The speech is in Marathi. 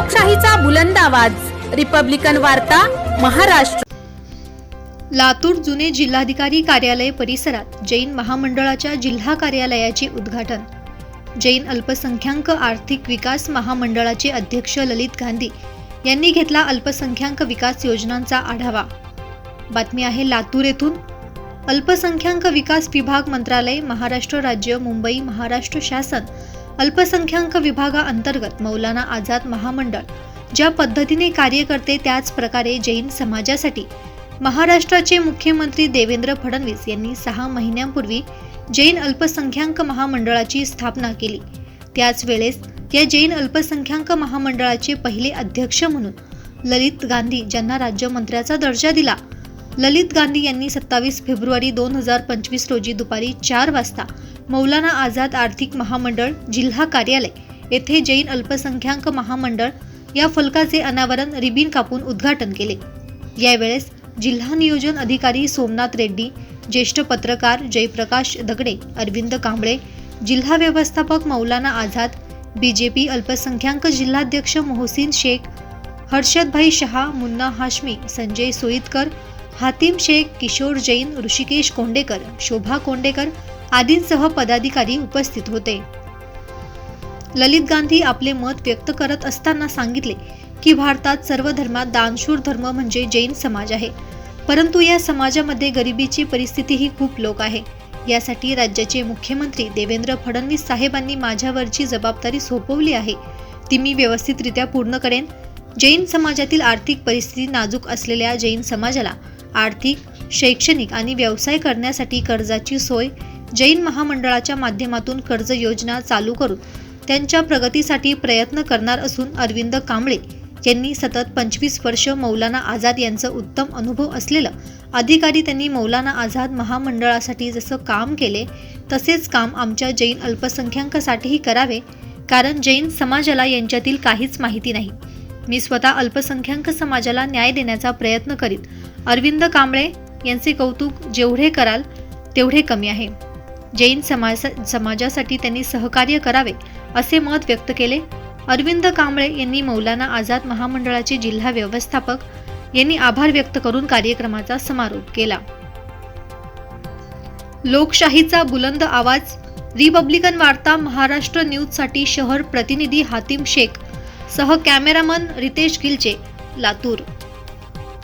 लोकशाहीचा बुलंद आवाज, रिपब्लिकन वार्ता, महाराष्ट्र। लातूर जुने जिल्हाधिकारी कार्यालय परिसरात जैन महामंडळाच्या जिल्हा कार्यालयाचे उद्घाटन। जैन अल्पसंख्याक आर्थिक विकास महामंडळाचे अध्यक्ष ललित गांधी यांनी घेतला अल्पसंख्याक विकास योजनांचा आढावा। बातमी आहे लातूर येथून। अल्पसंख्याक विकास विभाग मंत्रालय, महाराष्ट्र राज्य, मुंबई महाराष्ट्र शासन अल्पसंख्याक विभागाअंतर्गत मौलाना आझाद महामंडळ ज्या पद्धतीने कार्य करते त्याच प्रकारे जैन समाजासाठी महाराष्ट्राचे मुख्यमंत्री देवेंद्र फडणवीस यांनी 6 महिन्यांपूर्वी जैन अल्पसंख्याक महामंडळाची स्थापना केली। त्याच वेळेस या जैन अल्पसंख्याक महामंडळाचे पहिले अध्यक्ष म्हणून ललित गांधी ज्यांना राज्यमंत्र्याचा दर्जा दिला। ललित गांधी यांनी 27 फेब्रुवारी 2025 रोजी दुपारी 4 वाजता मौलाना आझाद आर्थिक महामंडळ जिल्हा कार्यालय येथे जैन अल्पसंख्याक महामंडळ या फलकाचे अनावरण रिबीन कापून उद्घाटन केले। यावेळेस जिल्हा नियोजन अधिकारी सोमनाथ रेड्डी, ज्येष्ठ पत्रकार जयप्रकाश दगडे, अरविंद कांबळे, जिल्हा व्यवस्थापक मौलाना आझाद, बीजेपी अल्पसंख्याक जिल्हाध्यक्ष मोहसिन शेख, हर्षदभाई शहा, मुन्ना हाशमी, संजय सोईतकर, हातिम शेख, किशोर जैन, ऋषिकेश कोंडेकर, शोभा कोंडेकर आदींसह पदाधिकारी उपस्थित होते। ललित गांधी आपले मत व्यक्त करत असताना सांगितले की भारतात सर्व धर्मात दानशूर धर्म म्हणजे जैन समाज आहे, परंतु या समाजामध्ये गरिबीची परिस्थितीही खूप लोक आहे। यासाठी राज्याचे मुख्यमंत्री देवेंद्र फडणवीस साहेबांनी माझ्यावरची जबाबदारी सोपवली आहे, ती मी व्यवस्थितरित्या पूर्ण करेन। जैन समाजातील आर्थिक परिस्थिती नाजूक असलेल्या जैन समाजाला आर्थिक, शैक्षणिक आणि व्यवसाय करण्यासाठी कर्जाची सोय जैन महामंडळाच्या माध्यमातून कर्ज योजना चालू करून त्यांच्या प्रगतीसाठी प्रयत्न करणार असून अरविंद कांबळे यांनी सतत 25 वर्ष मौलाना आझाद यांचा उत्तम अनुभव असलेलं अधिकारी, त्यांनी मौलाना आझाद महामंडळासाठी जसं काम केले तसेच काम आमच्या जैन अल्पसंख्याकासाठीही करावे, कारण जैन समाजाला यांच्यातील काहीच माहिती नाही। मी स्वतः अल्पसंख्याक समाजाला न्याय देण्याचा प्रयत्न करीत। अरविंद कांबळे यांचे कौतुक जेवढे कराल तेवढे कमी आहे। जैन समाजासाठी त्यांनी सहकार्य करावे असे मत व्यक्त केले। अरविंद कांबळे यांनी मौलाना आझाद महामंडळाचे जिल्हा व्यवस्थापक यांनी आभार व्यक्त करून कार्यक्रमाचा समारोप केला। लोकशाहीचा बुलंद आवाज, रिपब्लिकन वार्ता, महाराष्ट्र न्यूजसाठी शहर प्रतिनिधी हातिम शेख सह कॅमेरामन रितेश गिलचे, लातूर।